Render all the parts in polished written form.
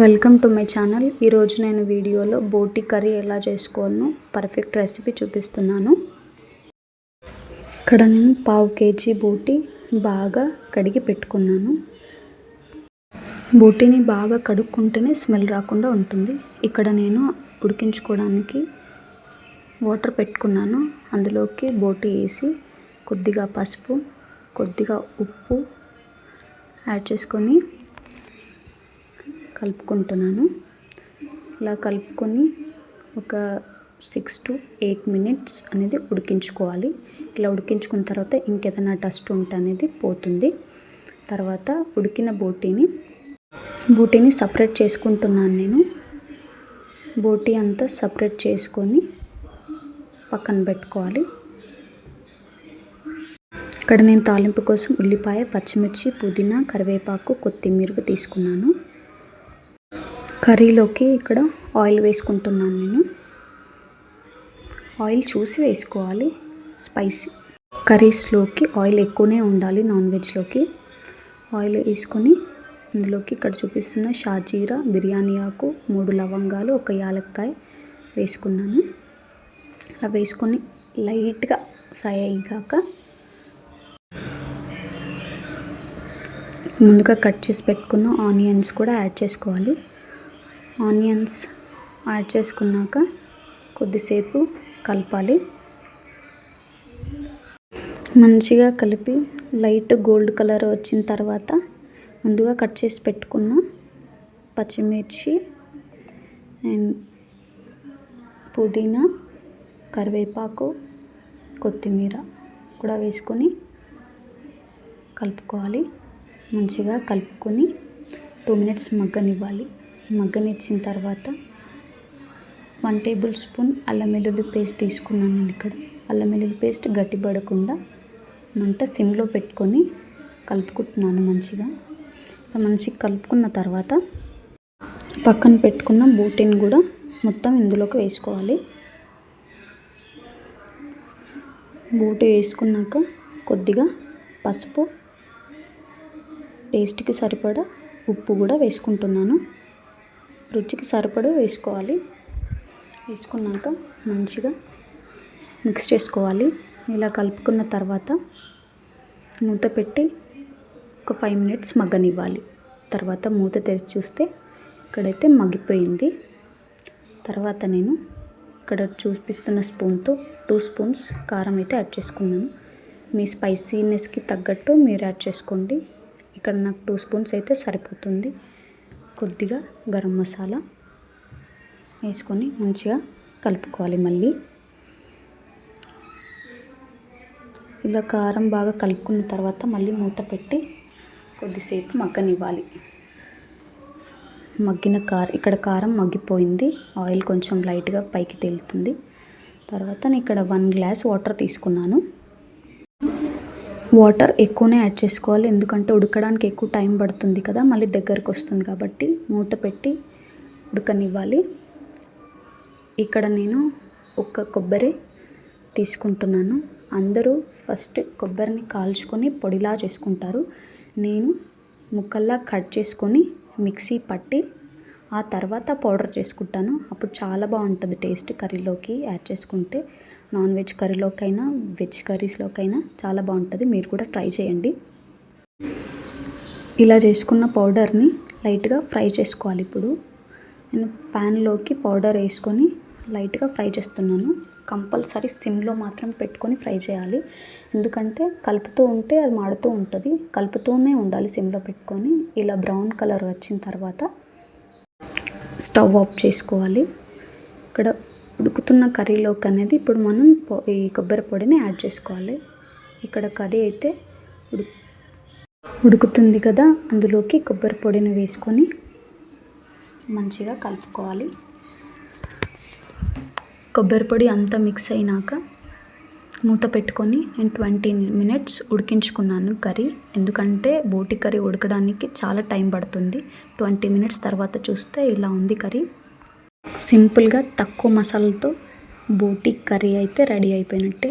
Welcome to my channel. ఈరోజు నేను వీడియోలో బోటి కర్రీ ఎలా చేసుకోవాలో పర్ఫెక్ట్ రెసిపీ చూపిస్తున్నాను. ఇక్కడ నేను 1/2 kg బోటి బాగా కడిగి పెట్టుకున్నాను. బోటిని బాగా కడుక్కుంటేనే స్మెల్ రాకుండా ఉంటుంది. ఇక్కడ నేను ఉడికించుకోవడానికి వాటర్ పెట్టుకున్నాను. అందులోకి బోటి వేసి కొద్దిగా పసుపు, కొద్దిగా ఉప్పు యాడ్ చేసుకొని కలుపుకుంటున్నాను. ఇలా కలుపుకొని ఒక 6 to 8 minutes అనేది ఉడికించుకోవాలి. ఇలా ఉడికించుకున్న తర్వాత ఇంకేదైనా డస్ట్ ఉంటే అనేది పోతుంది. తర్వాత ఉడికిన బోటీని సపరేట్ చేసుకుంటున్నాను. నేను బోటీ అంతా సపరేట్ చేసుకొని పక్కన పెట్టుకోవాలి. ఇక్కడ నేను తాలింపు కోసం ఉల్లిపాయ, పచ్చిమిర్చి, పుదీనా, కరివేపాకు, కొత్తిమీర తీసుకున్నాను. కర్రీలోకి ఇక్కడ ఆయిల్ వేసుకుంటున్నాను. నేను ఆయిల్ చూసి వేసుకోవాలి. స్పైసీ కర్రీస్లోకి ఆయిల్ ఎక్కువనే ఉండాలి. నాన్ వెజ్లోకి ఆయిల్ వేసుకొని అందులోకి ఇక్కడ చూపిస్తున్న షాజీరా, బిర్యానీ ఆకు, 3 లవంగాలు, 1 యాలక్కాయ వేసుకున్నాను. అలా వేసుకొని లైట్గా ఫ్రై అయ్యాక ముందుగా కట్ చేసి పెట్టుకున్న ఆనియన్స్ కూడా యాడ్ చేసుకోవాలి. ఆనియన్స్ యాడ్ చేసుకున్నాక కొద్దిసేపు కలపాలి. మంచిగా కలిపి లైట్ గోల్డ్ కలర్ వచ్చిన తర్వాత ముందుగా కట్ చేసి పెట్టుకున్న పచ్చిమిర్చి అండ్ పుదీనా, కరివేపాకు, కొత్తిమీర కూడా వేసుకొని కలుపుకోవాలి. మంచిగా కలుపుకొని 2 minutes మగ్గనివ్వాలి. మగ్గనిచ్చిన తర్వాత 1 tablespoon అల్లం వెల్లుల్లి పేస్ట్ తీసుకున్నాను. నేను ఇక్కడ అల్లం వెల్లుల్లి పేస్ట్ గట్టిపడకుండా మంట సిమ్లో పెట్టుకొని కలుపుకుంటున్నాను. మంచిగా కలుపుకున్న తర్వాత పక్కన పెట్టుకున్న బోటీని కూడా మొత్తం ఇందులోకి వేసుకోవాలి. బోటీ వేసుకున్నాక కొద్దిగా పసుపు, టేస్ట్కి సరిపడా ఉప్పు కూడా వేసుకుంటున్నాను. రుచికి సరిపడా వేసుకోవాలి. వేసుకున్నాక మంచిగా మిక్స్ చేసుకోవాలి. ఇలా కలుపుకున్న తర్వాత మూత పెట్టి ఒక 5 minutes మగ్గనివ్వాలి. తర్వాత మూత తెరిచి చూస్తే ఇక్కడైతే మగ్గిపోయింది. తర్వాత నేను ఇక్కడ చూపిస్తున్న స్పూన్తో 2 spoons కారం అయితే యాడ్ చేసుకున్నాను. మీ స్పైసీనెస్కి తగ్గట్టు మీరు యాడ్ చేసుకోండి. ఇక్కడ నాకు 2 spoons అయితే సరిపోతుంది. కొద్దిగా గరం మసాలా వేసుకొని మంచిగా కలుపుకోవాలి. మళ్ళీ ఇలా కారం బాగా కలుపుకున్న తర్వాత మళ్ళీ మూత పెట్టి కొద్దిసేపు మగ్గనివ్వాలి. ఇక్కడ కారం మగ్గిపోయింది. ఆయిల్ కొంచెం లైట్గా పైకి తేలుతుంది. తర్వాత నేను ఇక్కడ 1 glass వాటర్ తీసుకున్నాను. వాటర్ ఎక్కువనే యాడ్ చేసుకోవాలి. ఎందుకంటే ఉడకడానికి ఎక్కువ టైం పడుతుంది కదా, మళ్ళీ దగ్గరకు వస్తుంది కాబట్టి మూత పెట్టి ఉడకనివ్వాలి. ఇక్కడ నేను ఒక కొబ్బరి తీసుకుంటున్నాను. అందరూ ఫస్ట్ కొబ్బరిని కాల్చుకొని పొడిలా చేసుకుంటారు. నేను ముక్కల్లా కట్ చేసుకొని మిక్సీ పట్టి ఆ తర్వాత పౌడర్ చేసుకుంటాను. అప్పుడు చాలా బాగుంటుంది టేస్ట్. కర్రీలోకి యాడ్ చేసుకుంటే నాన్ వెజ్ కర్రీలోకైనా వెజ్ కర్రీస్లోకైనా చాలా బాగుంటుంది. మీరు కూడా ట్రై చేయండి. ఇలా చేసుకున్న పౌడర్ని లైట్గా ఫ్రై చేసుకోవాలి. ఇప్పుడు నేను ప్యాన్లోకి పౌడర్ వేసుకొని లైట్గా ఫ్రై చేస్తున్నాను. కంపల్సరీ సిమ్లో మాత్రం పెట్టుకొని ఫ్రై చేయాలి. ఎందుకంటే కలుపుతూ ఉంటే అది మాడుతూ ఉంటుంది. కలుపుతూనే ఉండాలి సిమ్లో పెట్టుకొని. ఇలా బ్రౌన్ కలర్ వచ్చిన తర్వాత స్టవ్ ఆఫ్ చేసుకోవాలి. ఇక్కడ ఉడుకుతున్న కర్రీలోకి అనేది ఇప్పుడు మనం ఈ కొబ్బరి పొడిని యాడ్ చేసుకోవాలి. ఇక్కడ కర్రీ అయితే ఉడుకుతుంది కదా, అందులోకి కొబ్బరి పొడిని వేసుకొని మంచిగా కలుపుకోవాలి. కొబ్బరి పొడి అంతా మిక్స్ అయినాక మూత పెట్టుకొని నేను 20 minutes ఉడికించుకున్నాను కర్రీ. ఎందుకంటే బోటి కర్రీ ఉడకడానికి చాలా టైం పడుతుంది. 20 minutes తర్వాత చూస్తే ఇలా ఉంది కర్రీ. సింపుల్గా తక్కువ మసాలాతో బోటి కర్రీ అయితే రెడీ అయిపోయినట్టే.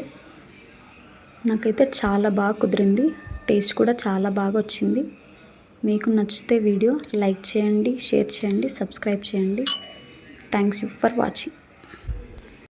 నాకైతే చాలా బాగా కుదిరింది. టేస్ట్ కూడా చాలా బాగా వచ్చింది. మీకు నచ్చితే వీడియో లైక్ చేయండి, షేర్ చేయండి, సబ్స్క్రైబ్ చేయండి. Thanks you for watching.